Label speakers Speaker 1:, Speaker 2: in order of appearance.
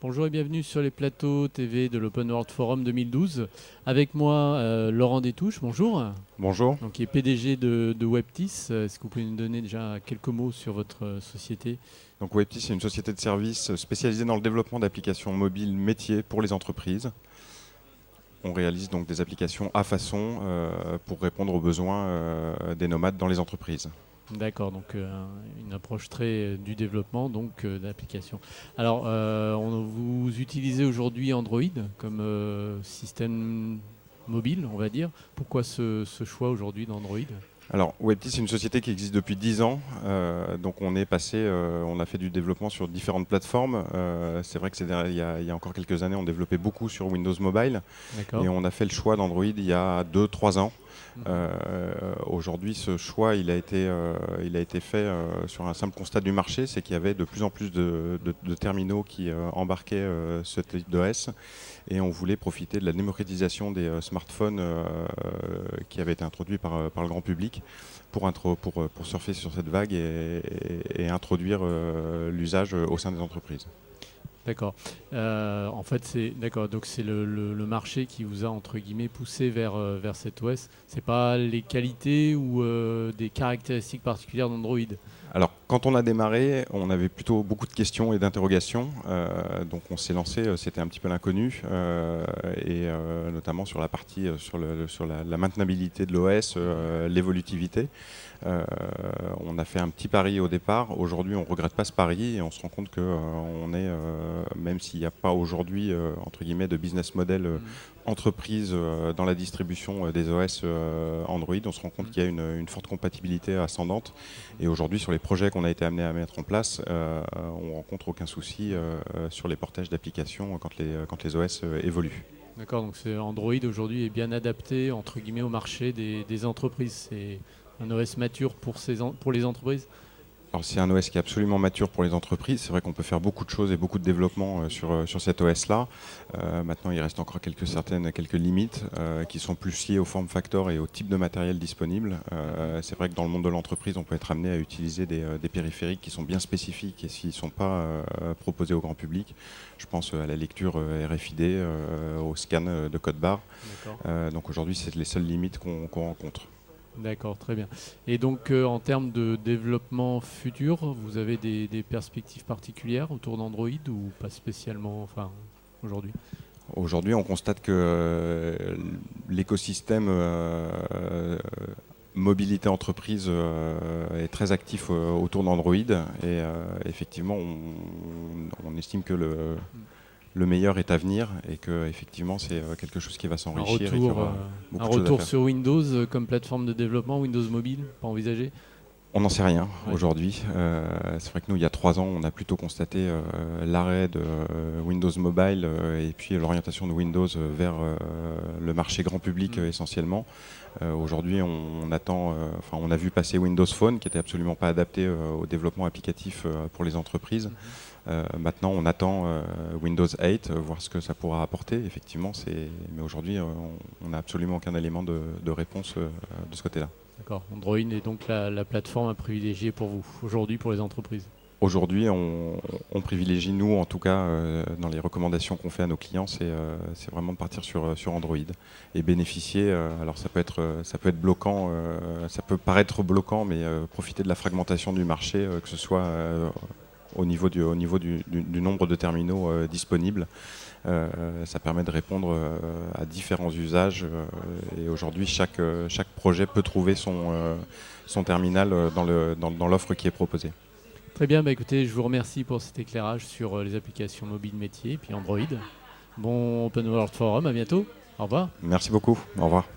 Speaker 1: Bonjour et bienvenue sur les plateaux TV de l'Open World Forum 2012. Avec moi, Laurent Détouche, bonjour.
Speaker 2: Bonjour.
Speaker 1: Donc, qui est PDG de Webtis. Est-ce que vous pouvez nous donner déjà quelques mots sur votre société?
Speaker 2: Donc Webtis, c'est une société de services spécialisée dans le développement d'applications mobiles métiers pour les entreprises. On réalise donc des applications à façon pour répondre aux besoins des nomades dans les entreprises.
Speaker 1: D'accord, donc une approche très du développement d'applications. Alors, vous utilisez aujourd'hui Android comme système mobile, on va dire. Pourquoi ce choix aujourd'hui d'Android?
Speaker 2: Alors Webtis, c'est une société qui existe depuis 10 ans. Donc on est passé, on a fait du développement sur différentes plateformes. C'est vrai que il y a encore quelques années, on développait beaucoup sur Windows Mobile.
Speaker 1: D'accord.
Speaker 2: Et on a fait le choix d'Android il y a 2-3 ans. Aujourd'hui, ce choix il a été fait sur un simple constat du marché, c'est qu'il y avait de plus en plus de terminaux qui embarquaient ce type d'OS, et on voulait profiter de la démocratisation des smartphones qui avait été introduit par le grand public pour surfer sur cette vague et introduire l'usage au sein des entreprises.
Speaker 1: D'accord. En fait, donc c'est le marché qui vous a entre guillemets poussé vers cet OS. C'est pas les qualités ou des caractéristiques particulières d'Android.
Speaker 2: Alors, quand on a démarré, on avait plutôt beaucoup de questions et d'interrogations. Donc, on s'est lancé, c'était un petit peu l'inconnu, notamment sur la partie sur la maintenabilité de l'OS, l'évolutivité. On a fait un petit pari au départ. Aujourd'hui, on ne regrette pas ce pari et on se rend compte que même s'il n'y a pas aujourd'hui entre guillemets de business model entreprise dans la distribution des OS Android, on se rend compte qu'il y a une forte compatibilité ascendante. Et aujourd'hui, sur les projets qu'on a été amené à mettre en place, on ne rencontre aucun souci sur les portages d'applications quand les OS évoluent.
Speaker 1: D'accord, donc Android aujourd'hui est bien adapté entre guillemets au marché des entreprises. C'est un OS mature pour les entreprises.
Speaker 2: Alors c'est un OS qui est absolument mature pour les entreprises. C'est vrai qu'on peut faire beaucoup de choses et beaucoup de développement sur cet OS-là. Maintenant, il reste encore quelques limites qui sont plus liées au form factor et au type de matériel disponible. C'est vrai que dans le monde de l'entreprise, on peut être amené à utiliser des périphériques qui sont bien spécifiques et s'ils ne sont pas proposés au grand public. Je pense à la lecture RFID, au scan de code barre. Donc aujourd'hui, c'est les seules limites qu'on rencontre.
Speaker 1: D'accord, très bien. Et donc, en termes de développement futur, vous avez des perspectives particulières autour d'Android ou pas spécialement, aujourd'hui?
Speaker 2: Aujourd'hui, on constate que l'écosystème mobilité entreprise est très actif autour d'Android et effectivement, on estime que le meilleur est à venir et que effectivement c'est quelque chose qui va s'enrichir.
Speaker 1: Un retour sur Windows comme plateforme de développement, Windows Mobile, pas envisagé?
Speaker 2: On n'en sait rien aujourd'hui. C'est vrai que nous, il y a 3 ans, on a plutôt constaté l'arrêt de Windows Mobile et puis l'orientation de Windows vers le marché grand public essentiellement. Aujourd'hui, on a vu passer Windows Phone qui n'était absolument pas adapté au développement applicatif pour les entreprises. Maintenant, on attend Windows 8, voir ce que ça pourra apporter. Effectivement, mais aujourd'hui, on n'a absolument aucun élément de réponse de ce côté-là.
Speaker 1: D'accord. Android est donc la plateforme à privilégier pour vous, aujourd'hui, pour les entreprises.
Speaker 2: Aujourd'hui, on privilégie, nous, en tout cas, dans les recommandations qu'on fait à nos clients, c'est vraiment de partir sur Android et bénéficier. Alors, ça peut être bloquant, ça peut paraître bloquant, mais profiter de la fragmentation du marché, que ce soit au niveau du nombre de terminaux disponibles. Ça permet de répondre à différents usages et aujourd'hui chaque projet peut trouver son terminal dans l'offre qui est proposée.
Speaker 1: Très bien, écoutez, je vous remercie pour cet éclairage sur les applications mobiles métiers et puis Android. Bon Open World Forum, à bientôt. Au revoir.
Speaker 2: Merci beaucoup, au revoir.